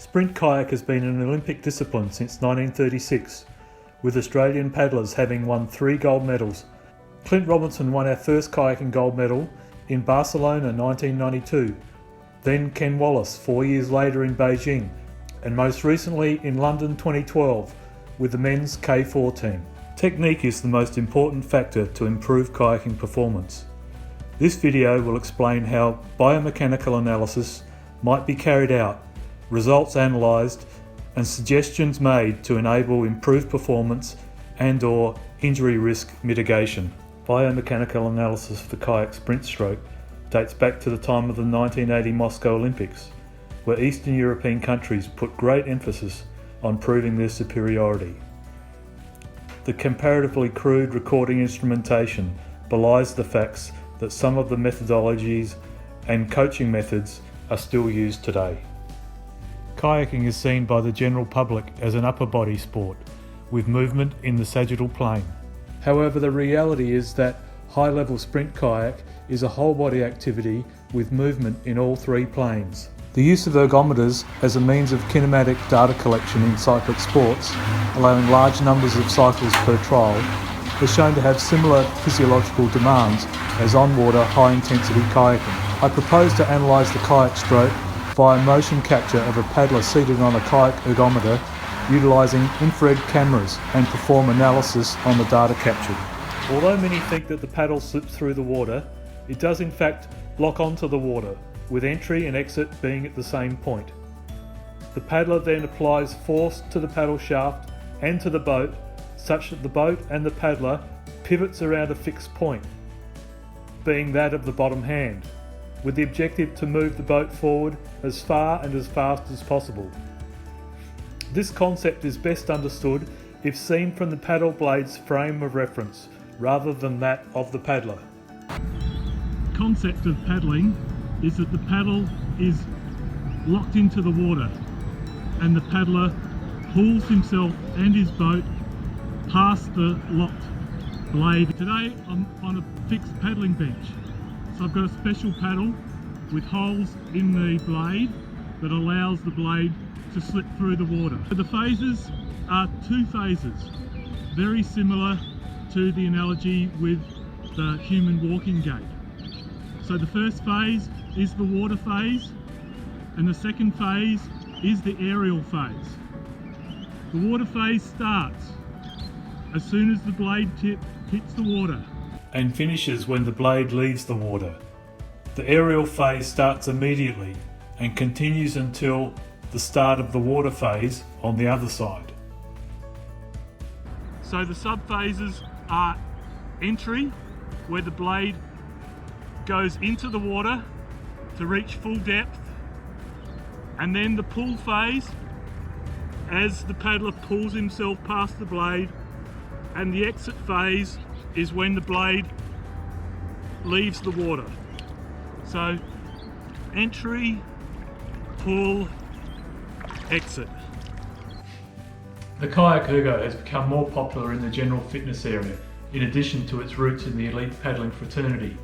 Sprint kayak has been an Olympic discipline since 1936, with Australian paddlers having won 3 gold medals. Clint Robinson won our first kayaking gold medal in Barcelona 1992, then Ken Wallace 4 years later in Beijing, and most recently in London 2012 with the men's K4 team. Technique is the most important factor to improve kayaking performance. This video will explain how biomechanical analysis might be carried out, results analysed, and suggestions made to enable improved performance and/or injury risk mitigation. Biomechanical analysis for kayak sprint stroke dates back to the time of the 1980 Moscow Olympics, where Eastern European countries put great emphasis on proving their superiority. The comparatively crude recording instrumentation belies the facts that some of the methodologies and coaching methods are still used today. Kayaking is seen by the general public as an upper body sport, with movement in the sagittal plane. However, the reality is that high-level sprint kayak is a whole-body activity with movement in all 3 planes. The use of ergometers as a means of kinematic data collection in cyclic sports, allowing large numbers of cycles per trial, is shown to have similar physiological demands as on-water high-intensity kayaking. I propose to analyse the kayak stroke via motion capture of a paddler seated on a kayak ergometer utilising infrared cameras and perform analysis on the data captured. Although many think that the paddle slips through the water, it does in fact lock onto the water, with entry and exit being at the same point. The paddler then applies force to the paddle shaft and to the boat, such that the boat and the paddler pivots around a fixed point, being that of the bottom hand, with the objective to move the boat forward as far and as fast as possible. This concept is best understood if seen from the paddle blade's frame of reference, rather than that of the paddler. The concept of paddling is that the paddle is locked into the water and the paddler pulls himself and his boat past the locked blade. Today I'm on a fixed paddling bench, so I've got a special paddle with holes in the blade that allows the blade to slip through the water. The phases are 2 phases, very similar to the analogy with the human walking gait. So the first phase is the water phase, and the second phase is the aerial phase. The water phase starts as soon as the blade tip hits the water and finishes when the blade leaves the water. The aerial phase starts immediately and continues until the start of the water phase on the other side. So the sub-phases are entry, where the blade goes into the water to reach full depth, and then the pull phase, as the paddler pulls himself past the blade, and the exit phase is when the blade leaves the water. So entry, pull, exit. The kayak ergo has become more popular in the general fitness area, in addition to its roots in the elite paddling fraternity.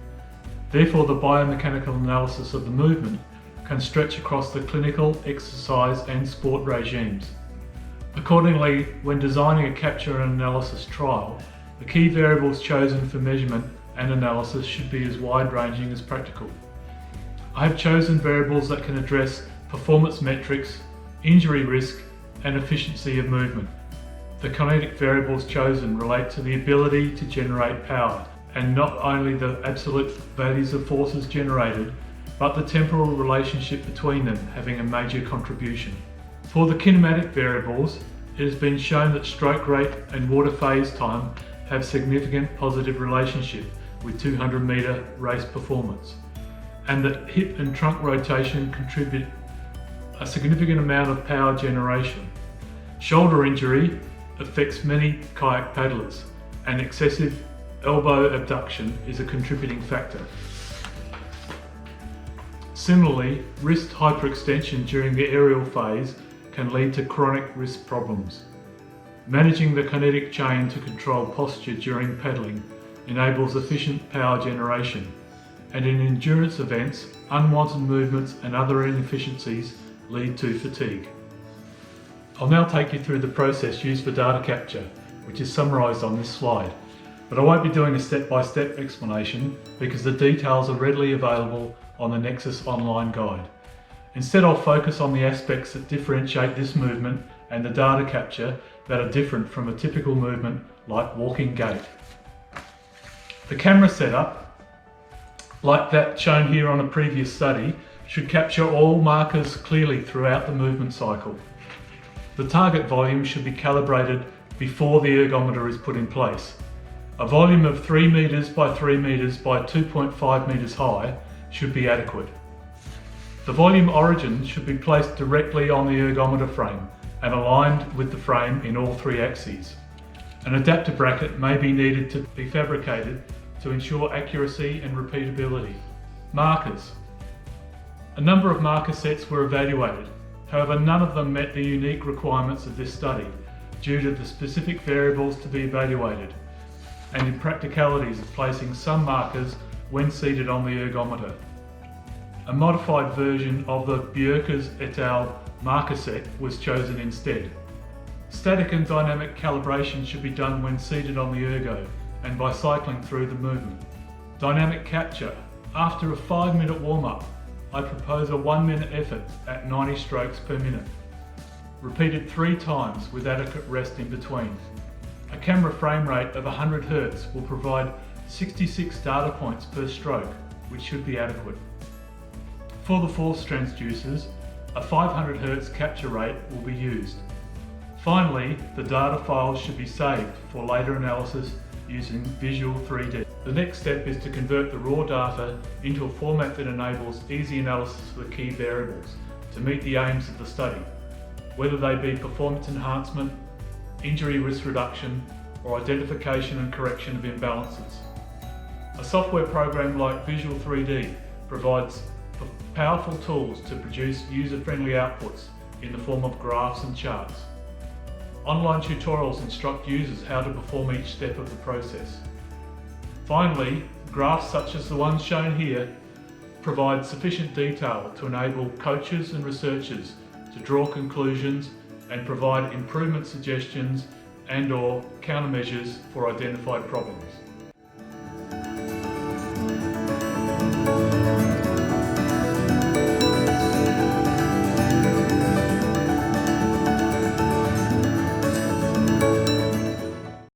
Therefore, the biomechanical analysis of the movement can stretch across the clinical, exercise and sport regimes. Accordingly, when designing a capture and analysis trial, the key variables chosen for measurement and analysis should be as wide-ranging as practical. I have chosen variables that can address performance metrics, injury risk and efficiency of movement. The kinetic variables chosen relate to the ability to generate power, and not only the absolute values of forces generated, but the temporal relationship between them having a major contribution. For the kinematic variables, it has been shown that stroke rate and water phase time have significant positive relationship with 200-metre race performance, and that hip and trunk rotation contribute a significant amount of power generation. Shoulder injury affects many kayak paddlers, and excessive elbow abduction is a contributing factor. Similarly, wrist hyperextension during the aerial phase can lead to chronic wrist problems. Managing the kinetic chain to control posture during paddling enables efficient power generation, and in endurance events, unwanted movements and other inefficiencies lead to fatigue. I'll now take you through the process used for data capture, which is summarised on this slide. But I won't be doing a step-by-step explanation because the details are readily available on the Nexus online guide. Instead, I'll focus on the aspects that differentiate this movement and the data capture that are different from a typical movement like walking gait. The camera setup, like that shown here on a previous study, should capture all markers clearly throughout the movement cycle. The target volume should be calibrated before the ergometer is put in place. A volume of 3 meters by 3 meters by 2.5 meters high should be adequate. The volume origin should be placed directly on the ergometer frame and aligned with the frame in all 3 axes. An adapter bracket may be needed to be fabricated to ensure accuracy and repeatability. Markers. A number of marker sets were evaluated. However, none of them met the unique requirements of this study due to the specific variables to be evaluated and impracticalities of placing some markers when seated on the ergometer. A modified version of the Bjerkes et al. Marker set was chosen instead. Static and dynamic calibration should be done when seated on the ergo and by cycling through the movement. Dynamic capture. After a 5-minute warm-up, I propose a 1-minute effort at 90 strokes per minute, repeated 3 times with adequate rest in between. A camera frame rate of 100 Hz will provide 66 data points per stroke, which should be adequate. For the force transducers, a 500 Hz capture rate will be used. Finally, the data files should be saved for later analysis using Visual 3D. The next step is to convert the raw data into a format that enables easy analysis of the key variables to meet the aims of the study, whether they be performance enhancement, injury risk reduction, or identification and correction of imbalances. A software program like Visual 3D provides powerful tools to produce user-friendly outputs in the form of graphs and charts. Online tutorials instruct users how to perform each step of the process. Finally, graphs such as the ones shown here provide sufficient detail to enable coaches and researchers to draw conclusions and provide improvement suggestions and/or countermeasures for identified problems.